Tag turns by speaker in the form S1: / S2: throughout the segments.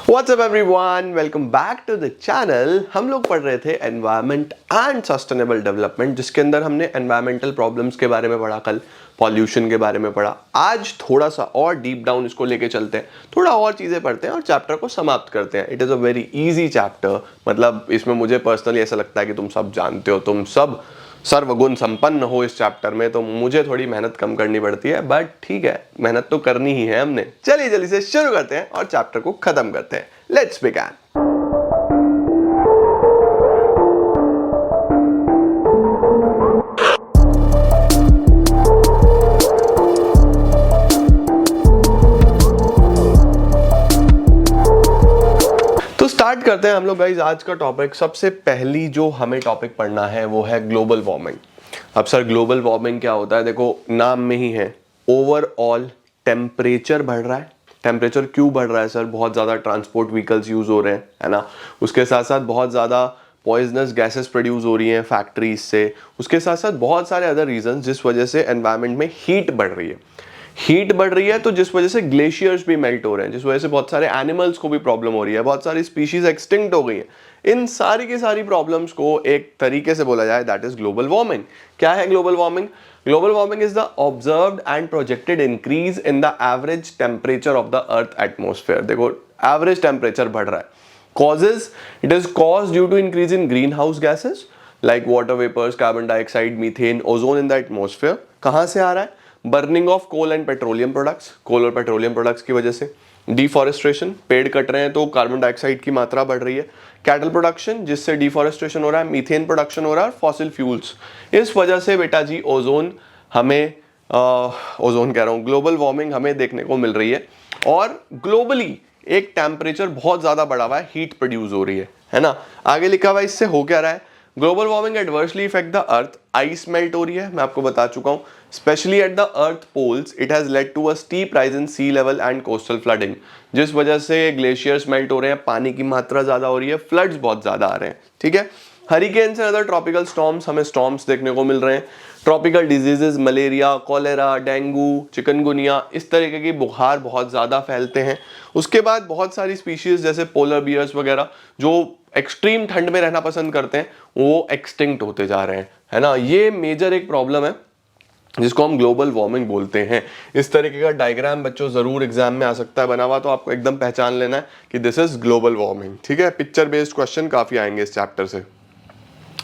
S1: WhatsApp everyone, welcome back to the channel. हम लोग पढ़ रहे थे एनवायरनमेंट एंड सस्टेनेबल डेवलपमेंट, जिसके अंदर हमने एनवायरमेंटल प्रॉब्लम्स के बारे में पढ़ा, कल पॉल्यूशन के बारे में पढ़ा। आज थोड़ा सा और डीप डाउन इसको लेके चलते हैं, थोड़ा और चीज़ें पढ़ते हैं और चैप्टर को समाप्त करते हैं। It is a very easy chapter, मतलब इसमें मुझे पर्सनली ऐसा लगता है कि तुम सब जानते हो, तुम सब सर्वगुण संपन्न हो इस चैप्टर में, तो मुझे थोड़ी मेहनत कम करनी पड़ती है, बट ठीक है, मेहनत तो करनी ही है हमने। चलिए जल्दी से शुरू करते हैं और चैप्टर को खत्म करते हैं। Let's begin. तो स्टार्ट करते हैं हम लोग गाइस आज का टॉपिक। सबसे पहली जो हमें टॉपिक पढ़ना है वो है ग्लोबल वार्मिंग। अब सर ग्लोबल वार्मिंग क्या होता है? देखो नाम में ही है, ओवरऑल टेम्परेचर बढ़ रहा है। टेम्परेचर क्यों बढ़ रहा है सर? बहुत ज़्यादा ट्रांसपोर्ट व्हीकल्स यूज़ हो रहे हैं, है ना। उसके साथ साथ बहुत ज़्यादा पॉइजनस गैसेस प्रोड्यूस हो रही हैं फैक्ट्रीज से। उसके साथ साथ बहुत सारे अदर रीजंस जिस वजह से एनवायरनमेंट में हीट बढ़ रही है। हीट बढ़ रही है तो जिस वजह से ग्लेशियर्स भी मेल्ट हो रहे हैं, जिस वजह से बहुत सारे एनिमल्स को भी प्रॉब्लम हो रही है, बहुत सारी स्पीशीज एक्सटिंक्ट हो गई हैं। इन सारी की सारी प्रॉब्लम्स को एक तरीके से बोला जाए, दैट इज ग्लोबल वार्मिंग। क्या है global warming? Global warming is the observed and projected increase in the average temperature of the earth atmosphere. देखो एवरेज टेम्परेचर बढ़ रहा है। Causes, it is cause due to increase in green house gases like water vapours, carbon dioxide, methane, ozone in the atmosphere. कहां से आ रहा है? Burning of coal and petroleum products, coal और पेट्रोलियम प्रोडक्ट्स की वजह से। डिफॉरेस्ट्रेशन, पेड़ कट रहे हैं तो कार्बन डाइऑक्साइड की मात्रा बढ़ रही है। कैटल प्रोडक्शन, जिससे डिफॉरेस्ट्रेशन हो रहा है, मीथेन प्रोडक्शन हो रहा है, फॉसिल फ्यूल्स। इस वजह से बेटा जी ओजोन हमें ओजोन कह रहा हूं, ग्लोबल वार्मिंग हमें देखने को मिल रही है। और ग्लोबली एक टेम्परेचर बहुत ज्यादा बढ़ा हुआ है, हीट प्रोड्यूस हो रही है ना। आगे लिखा हुआ इससे हो क्या रहा है? Global warming adversely effect the earth, ice melt हो रही है, मैं आपको बता चुका हूं। Specially at the earth poles it has led to a steep rise in sea level and coastal flooding, जिस वजह से ग्लेशियर्स मेल्ट हो रहे हैं, पानी की मात्रा ज्यादा हो रही है, फ्लड्स बहुत ज्यादा आ रहे हैं। ठीक है। Hurricanes and other tropical storms, हमें स्टॉर्म्स देखने को मिल रहे हैं। Tropical diseases, malaria, cholera, dengue, chikungunya, इस तरीके की बुखार बहुत ज़्यादा फैलते हैं। उसके बाद बहुत सारी स्पीशीज जैसे पोलर बियर्स वगैरह जो एक्सट्रीम ठंड में रहना पसंद करते हैं, वो एक्सटिंक्ट होते जा रहे हैं, है ना। ये मेजर एक प्रॉब्लम है जिसको हम ग्लोबल वार्मिंग बोलते हैं। इस तरीके का डायग्राम बच्चों जरूर एग्जाम में आ सकता है बना हुआ, तो आपको एकदम पहचान लेना है कि दिस इज ग्लोबल वार्मिंग। ठीक है। पिक्चर बेस्ड क्वेश्चन काफी आएंगे इस चैप्टर से।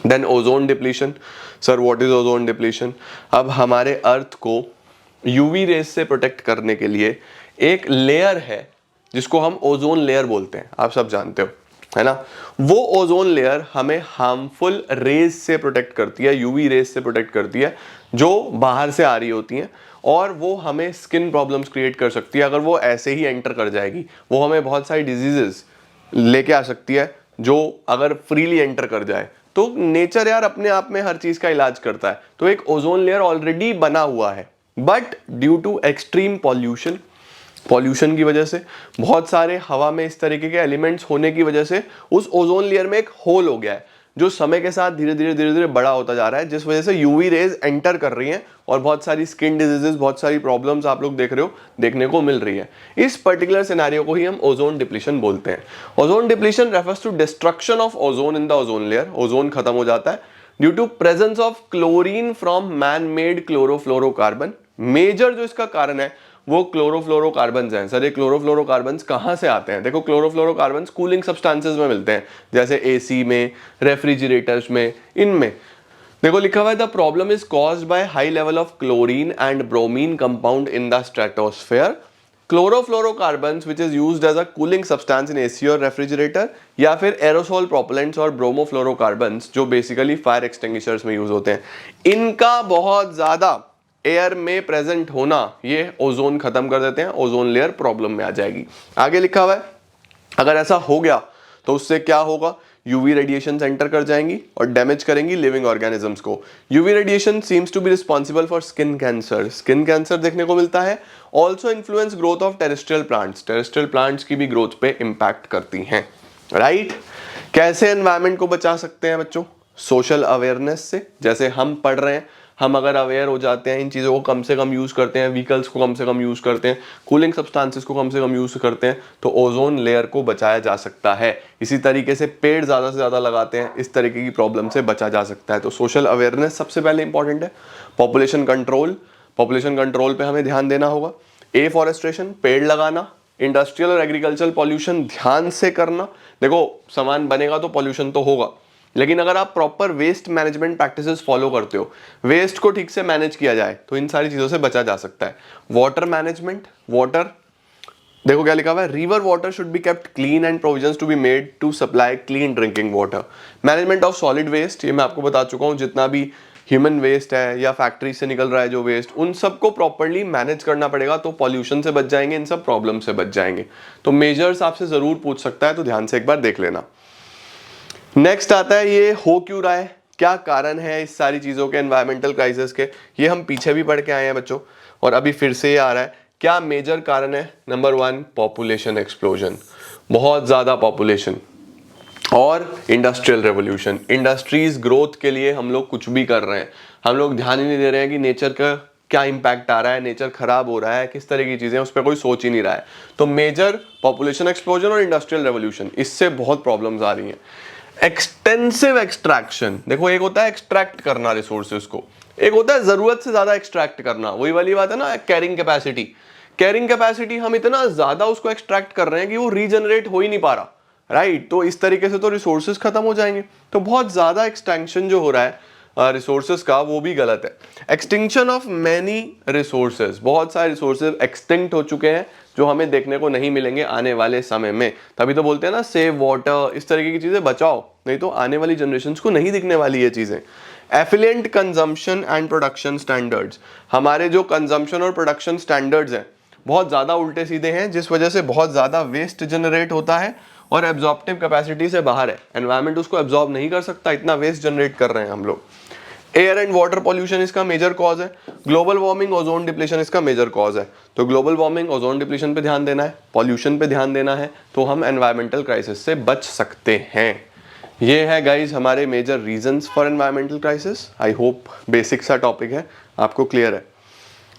S1: Then ozone depletion. Sir what is ozone depletion? अब हमारे अर्थ को यूवी रेस से प्रोटेक्ट करने के लिए एक लेयर है जिसको हम ओजोन लेयर बोलते हैं, आप सब जानते हो, है ना। वो ओजोन लेयर हमें हार्मफुल रेस से प्रोटेक्ट करती है, यूवी रेस से प्रोटेक्ट करती है जो बाहर से आ रही होती हैं, और वो हमें स्किन प्रॉब्लम्स क्रिएट कर सकती है। अगर वो ऐसे ही एंटर कर जाएगी, वो हमें बहुत सारी डिजीजेस लेके आ सकती है जो अगर फ्रीली एंटर कर जाए। तो नेचर यार अपने आप में हर चीज का इलाज करता है, तो एक ओजोन लेयर ऑलरेडी बना हुआ है, but due to extreme pollution की वजह से, बहुत सारे हवा में इस तरीके के एलिमेंट्स होने की वजह से उस ओजोन लेयर में एक होल हो गया है, जो समय के साथ धीरे धीरे बड़ा होता जा रहा है, जिस वजह से यूवी रेज एंटर कर रही हैं और बहुत सारी स्किन डिजीजेस, बहुत सारी प्रॉब्लम्स आप लोग देख रहे हो देखने को मिल रही है। इस पर्टिकुलर सिनेरियो को ही हम ओजोन डिप्लीशन बोलते हैं। Ozone depletion refers to destruction of ozone in the ozone layer. Ozone खत्म हो जाता है due to presence of chlorine from man made chlorofluorocarbon. Major जो इसका कारण है वो क्लोरोफ्लोरोकार्बन्स हैं। सर ये क्लोरोफ्लोरोकार्बन्स कहाँ से आते हैं? देखो क्लोरोफ्लोरोकार्बन्स कूलिंग सब्सटेंसेस में मिलते हैं, जैसे एसी में, रेफ्रिजरेटर्स में, इनमें। देखो लिखा हुआ है the problem is caused by high level of chlorine and bromine compound in the stratosphere. Chlorofluorocarbons which is used as a cooling substance in AC और रेफ्रिजरेटर, या फिर एरोसोल प्रोपेलेंट्स और ब्रोमोफ्लोरोकार्बन्स जो बेसिकली फायर एक्सटिंग्विशर्स में use होते हैं, इनका बहुत ज्यादा एयर में प्रेजेंट होना ये ओजोन खत्म कर देते हैं, ओजोन लेयर प्रॉब्लम में आ जाएगी। आगे लिखा हुआ है अगर ऐसा हो गया तो उससे क्या होगा? यूवी रेडिएशन एंटर कर जाएंगी और डैमेज करेंगी लिविंग ऑर्गेनिजम्स को। UV radiation seems to be responsible for skin cancer, skin cancer देखने को मिलता है। Also influence growth of terrestrial plants, terrestrial plants की भी ग्रोथ पे इंपैक्ट करती हैं। राइट। कैसे एनवायरमेंट को बचा सकते हैं बच्चों? सोशल अवेयरनेस से, जैसे हम पढ़ रहे हैं, हम अगर अवेयर हो जाते हैं, इन चीज़ों को कम से कम यूज़ करते हैं, व्हीकल्स को कम से कम यूज़ करते हैं, कूलिंग सब्सटेंसेस को कम से कम यूज़ करते हैं, तो ओजोन लेयर को बचाया जा सकता है। इसी तरीके से पेड़ ज़्यादा से ज़्यादा लगाते हैं, इस तरीके की प्रॉब्लम से बचा जा सकता है। तो सोशल अवेयरनेस सबसे पहले इंपॉर्टेंट है। पॉपुलेशन कंट्रोल पे हमें ध्यान देना होगा। एफॉरेस्ट्रेशन, पेड़ लगाना। इंडस्ट्रियल और एग्रीकल्चरल पॉल्यूशन ध्यान से करना। देखो, सामान बनेगा तो पॉल्यूशन तो होगा, लेकिन अगर आप proper waste management practices follow करते हो, वेस्ट को ठीक से मैनेज किया जाए, तो इन सारी चीजों से बचा जा सकता है। वाटर मैनेजमेंट, वाटर देखो क्या लिखा हुआ है, river water should be kept clean and provisions to be made to supply clean drinking water. Management of solid waste, ये मैं आपको बता चुका हूं, जितना भी ह्यूमन वेस्ट है या फैक्ट्री से निकल रहा है जो वेस्ट, उन सबको प्रॉपरली मैनेज करना पड़ेगा, तो पॉल्यूशन से बच जाएंगे, इन सब प्रॉब्लम से बच जाएंगे। तो मेजर्स आपसे जरूर पूछ सकता है, तो ध्यान से एक बार देख लेना। नेक्स्ट आता है, ये हो क्यों रहा है, क्या कारण है इस सारी चीजों के, एनवायरमेंटल क्राइसिस के। ये हम पीछे भी पढ़ के आए हैं बच्चों, और अभी फिर से ये आ रहा है। क्या मेजर कारण है? नंबर 1, पॉपुलेशन एक्सप्लोजन, बहुत ज्यादा पॉपुलेशन, और इंडस्ट्रियल रेवोल्यूशन। इंडस्ट्रीज ग्रोथ के लिए हम लोग कुछ भी कर रहे हैं, हम लोग ध्यान ही नहीं दे रहे हैं कि नेचर का क्या इंपैक्ट आ रहा है, नेचर खराब हो रहा है, किस तरह की चीजें, उस पर कोई सोच ही नहीं रहा है। तो मेजर पॉपुलेशन एक्सप्लोजन और इंडस्ट्रियल रेवोल्यूशन, इससे बहुत प्रॉब्लम्स आ रही हैं। एक्सटेंसिव एक्सट्रैक्शन, देखो एक होता है एक्सट्रैक्ट करना रिसोर्सेज को, एक होता है जरूरत से ज्यादा एक्सट्रैक्ट करना। वही वाली बात है ना, कैरिंग कैपेसिटी हम इतना ज्यादा उसको एक्सट्रैक्ट कर रहे हैं कि वो रीजनरेट हो ही नहीं पा रहा, राइट। तो इस तरीके से तो रिसोर्सेज खत्म हो जाएंगे। तो बहुत ज्यादा एक्सटेंशन जो हो रहा है रिसोर्सेज का, वो भी गलत है। एक्सटिंक्शन ऑफ मैनी रिसोर्सेज, बहुत सारे रिसोर्सेज एक्सटिंक्ट हो चुके हैं जो हमें देखने को नहीं मिलेंगे आने वाले समय में। तभी तो बोलते हैं ना, सेव वाटर, इस तरीके की चीजें बचाओ, नहीं तो आने वाली जनरेशंस को नहीं दिखने वाली ये चीजें। एफिलिएंट कंजम्पशन एंड प्रोडक्शन स्टैंडर्ड्स, हमारे जो कंजम्पशन और प्रोडक्शन स्टैंडर्ड्स हैं बहुत ज्यादा उल्टे सीधे हैं, जिस वजह से बहुत ज्यादा वेस्ट जनरेट होता है और एब्जॉर्प्टिव कैपेसिटी से बाहर है। एनवायरनमेंट उसको एब्जॉर्ब नहीं कर सकता, इतना वेस्ट जनरेट कर रहे हैं हम लोग। एयर एंड वाटर पॉल्यूशन इसका मेजर कॉज है। ग्लोबल वार्मिंग, ओजोन डिप्लीशन इसका मेजर कॉज है। तो ग्लोबल वार्मिंग, ओजोन डिप्लीशन पे ध्यान देना है, पॉल्यूशन पे ध्यान देना है, तो हम एनवायरमेंटल क्राइसिस से बच सकते हैं। ये है गाइज हमारे major reasons for environmental crisis. I hope basic सा टॉपिक है, आपको क्लियर है।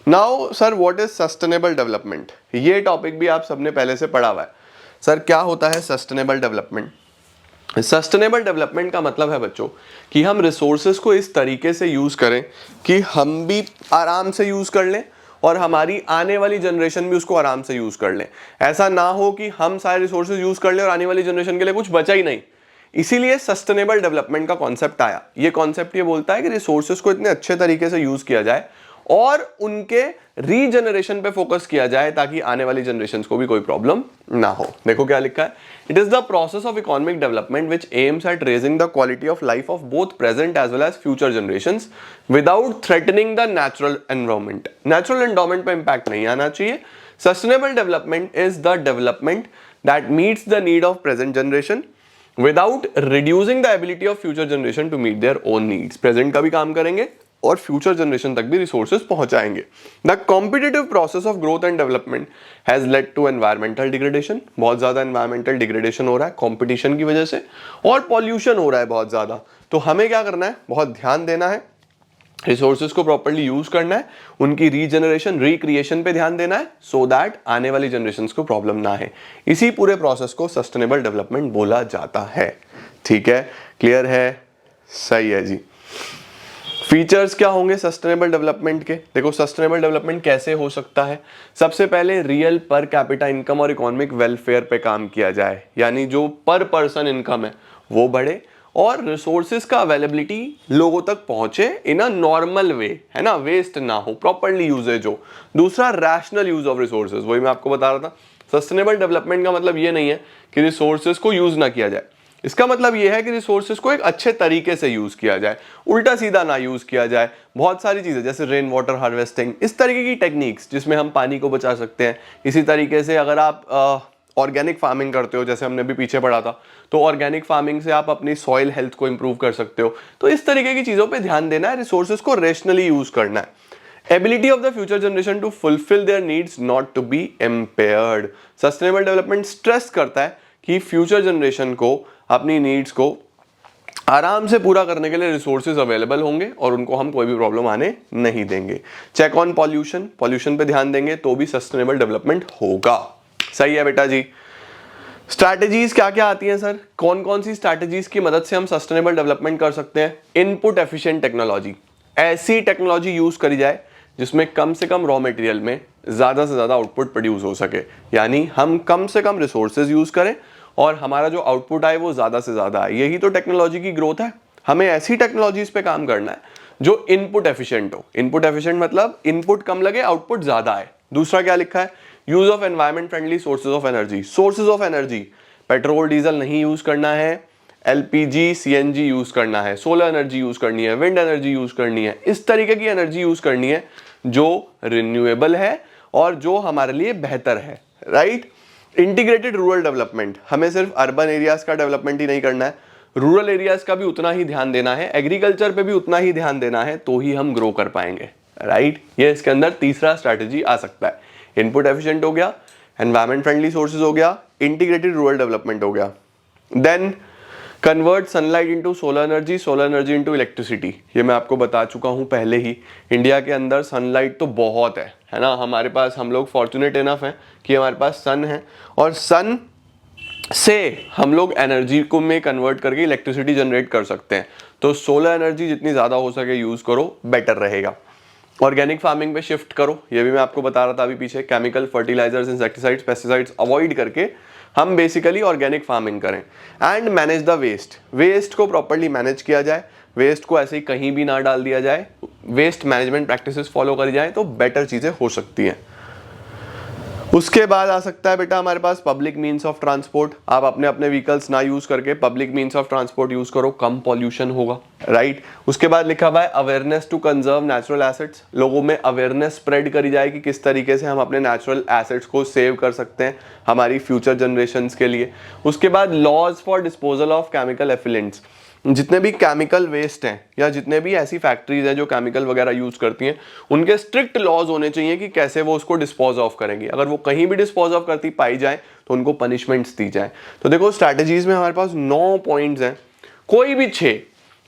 S1: Now sir, what is sustainable development? ये टॉपिक भी आप सबने पहले से पढ़ा हुआ है। सर क्या होता है सस्टेनेबल डेवलपमेंट? सस्टेनेबल डेवलपमेंट का मतलब है बच्चों कि हम रिसोर्सेज को इस तरीके से यूज करें कि हम भी आराम से यूज कर लें और हमारी आने वाली जनरेशन भी उसको आराम से यूज कर लें। ऐसा ना हो कि हम सारे रिसोर्सेज यूज कर लें और आने वाली जनरेशन के लिए कुछ बचा ही नहीं। इसीलिए सस्टेनेबल डेवलपमेंट का कॉन्सेप्ट आया। ये कॉन्सेप्ट ये बोलता है कि रिसोर्सेज को इतने अच्छे तरीके से यूज किया जाए और उनके रीजनरेशन पे फोकस किया जाए ताकि आने वाली जनरेशंस को भी कोई प्रॉब्लम ना हो। देखो क्या लिखा है, it is the process of economic development which aims at raising the quality of life of both present as well as future generations without threatening the natural environment. Natural environment पे impact नहीं आना चाहिए। Sustainable development is the development that meets the need of present generation without reducing the ability of future generation to meet their own needs. Present का भी काम करेंगे और future generation तक भी रिसोर्सेज पहुंचाएंगे। The competitive process of growth and development has led to environmental degradation, बहुत ज्यादा एनवायरमेंटल डिग्रेडेशन हो रहा है कंपटीशन की वजह से, और पॉल्यूशन हो रहा है बहुत ज्यादा। तो हमें क्या करना है, बहुत ध्यान देना है, रिसोर्सेज को प्रॉपर्ली यूज करना है, उनकी रीजनरेशन रिक्रिएशन पे ध्यान देना है, सो दैट आने वाली जनरेशन को प्रॉब्लम ना है। इसी पूरे प्रोसेस को सस्टेनेबल डेवलपमेंट बोला जाता है। ठीक है, क्लियर है? सही है जी। फीचर्स क्या होंगे सस्टेनेबल डेवलपमेंट के? देखो सस्टेनेबल डेवलपमेंट कैसे हो सकता है। सबसे पहले रियल पर कैपिटा इनकम और इकोनॉमिक वेलफेयर पे काम किया जाए, यानी जो पर पर्सन इनकम है वो बढ़े और रिसोर्सेज का अवेलेबिलिटी लोगों तक पहुंचे इन अ नॉर्मल वे, है ना, वेस्ट ना हो, प्रॉपर्ली यूजेज हो। दूसरा रैशनल यूज ऑफ रिसोर्सेज, वही मैं आपको बता रहा था। सस्टेनेबल डेवलपमेंट का मतलब ये नहीं है कि रिसोर्सेज को यूज ना किया जाए, इसका मतलब यह है कि रिसोर्सेज को एक अच्छे तरीके से यूज किया जाए, उल्टा सीधा ना यूज किया जाए। बहुत सारी चीजें जैसे रेन वाटर हार्वेस्टिंग, इस तरीके की टेक्निक्स जिसमें हम पानी को बचा सकते हैं। इसी तरीके से अगर आप ऑर्गेनिक फार्मिंग करते हो, जैसे हमने भी पीछे पढ़ा था, तो ऑर्गेनिक फार्मिंग से आप अपनी सॉइल हेल्थ को इंप्रूव कर सकते हो। तो इस तरीके की चीजों पे ध्यान देना है, रिसोर्सेज को रेशनली यूज करना है। Ability of the future generation to fulfil their needs not to be impaired. Sustainable development stress करता है कि फ्यूचर जनरेशन को अपनी नीड्स को आराम से पूरा करने के लिए रिसोर्सेज अवेलेबल होंगे और उनको हम कोई भी प्रॉब्लम आने नहीं देंगे। चेक ऑन पॉल्यूशन, पॉल्यूशन पे ध्यान देंगे तो भी सस्टेनेबल डेवलपमेंट होगा। सही है बेटा जी। स्ट्रैटेजीज क्या क्या आती हैं सर? कौन कौन सी स्ट्रैटेजीज की मदद से हम सस्टेनेबल डेवलपमेंट कर सकते हैं? इनपुट एफिशिएंट टेक्नोलॉजी, ऐसी टेक्नोलॉजी यूज करी जाए जिसमें कम से कम रॉ मटेरियल में ज्यादा से ज्यादा आउटपुट प्रोड्यूस हो सके, यानी हम कम से कम रिसोर्सेज यूज करें और हमारा जो आउटपुट आए वो ज्यादा से ज्यादा आए। यही तो टेक्नोलॉजी की ग्रोथ है। हमें ऐसी टेक्नोलॉजीज पे काम करना है जो इनपुट एफिशिएंट हो। इनपुट एफिशिएंट मतलब इनपुट कम लगे, आउटपुट ज्यादा आए। दूसरा क्या लिखा है? Use of environment friendly sources of energy. Sources of energy, petrol diesel नहीं यूज करना है, एलपीजी सीएनजी यूज करना है, सोलर एनर्जी यूज करनी है, विंड एनर्जी यूज करनी है। इस तरीके की एनर्जी यूज करनी है जो रिन्यूएबल है और जो हमारे लिए बेहतर है, राइट। इंटीग्रेटेड रूरल डेवलपमेंट, हमें सिर्फ अर्बन एरियाज का डेवलपमेंट ही नहीं करना है, रूरल एरियाज का भी उतना ही ध्यान देना है, एग्रीकल्चर पे भी उतना ही ध्यान देना है, तो ही हम ग्रो कर पाएंगे, राइट। ये इसके अंदर तीसरा स्ट्रैटेजी आ सकता है। इनपुट एफिशिएंट हो गया, एनवायरमेंट फ्रेंडली सोर्सेज हो गया, इंटीग्रेटेड रूरल डेवलपमेंट हो गया। Then convert sunlight into solar energy into electricity. ये मैं आपको बता चुका हूँ पहले ही। इंडिया के अंदर सनलाइट तो बहुत है ना, हमारे पास, हम लोग फॉर्चुनेट इनफ हैं कि हमारे पास सन है और सन से हम लोग एनर्जी को में कन्वर्ट करके इलेक्ट्रिसिटी जनरेट कर सकते हैं। तो सोलर एनर्जी जितनी ज़्यादा हो सके यूज़ करो, बेटर रहेगा। ऑर्गेनिक फार्मिंग पे शिफ्ट करो, ये भी मैं आपको बता रहा था अभी पीछे। Chemical fertilisers, insecticides, pesticides avoid करके हम बेसिकली ऑर्गेनिक फार्मिंग करें। And manage the waste, waste को प्रॉपर्ली मैनेज किया जाए, वेस्ट को ऐसे ही कहीं भी ना डाल दिया जाए, वेस्ट मैनेजमेंट प्रैक्टिसेस फॉलो करी जाए तो बेटर चीज़ें हो सकती हैं। उसके बाद आ सकता है बेटा हमारे पास पब्लिक मीन्स ऑफ ट्रांसपोर्ट। आप अपने अपने व्हीकल्स ना यूज करके public means of transport use करो, कम पॉल्यूशन होगा, राइट। उसके बाद लिखा हुआ है awareness to conserve natural assets. लोगों में अवेयरनेस स्प्रेड करी जाए कि किस तरीके से हम अपने नेचुरल एसेट्स को सेव कर सकते हैं हमारी फ्यूचर जनरेशंस के लिए। उसके बाद laws for disposal of chemical effluents, जितने भी केमिकल वेस्ट हैं या जितने भी ऐसी फैक्ट्रीज हैं जो केमिकल वगैरह यूज करती हैं, उनके स्ट्रिक्ट लॉज होने चाहिए कि कैसे वो उसको डिस्पोज ऑफ करेंगी। अगर वो कहीं भी डिस्पोज ऑफ करती पाई जाए तो उनको पनिशमेंट्स दी जाए। तो देखो स्ट्रैटेजीज में हमारे पास 9 पॉइंट्स हैं, कोई भी 6,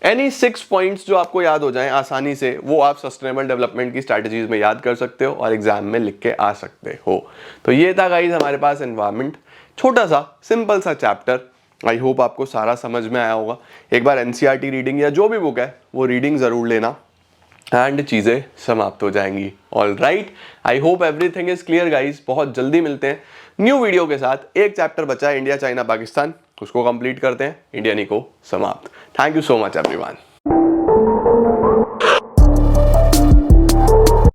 S1: एनी 6 पॉइंट्स जो आपको याद हो जाएं आसानी से, वो आप सस्टेनेबल डेवलपमेंट की स्ट्रैटेजीज में याद कर सकते हो और एग्जाम में लिख के आ सकते हो। तो ये था गाइज हमारे पास एनवायरमेंट, छोटा सा सिंपल सा चैप्टर। आई होप आपको सारा समझ में आया होगा। एक बार एनसीईआरटी रीडिंग या जो भी बुक है वो रीडिंग जरूर लेना एंड चीज़ें समाप्त हो जाएंगी। All right, I hope everything is clear guys. बहुत जल्दी मिलते हैं न्यू वीडियो के साथ। एक चैप्टर बचा है इंडिया चाइना पाकिस्तान, उसको कंप्लीट करते हैं, इंडियन इको समाप्त। Thank you so much everyone.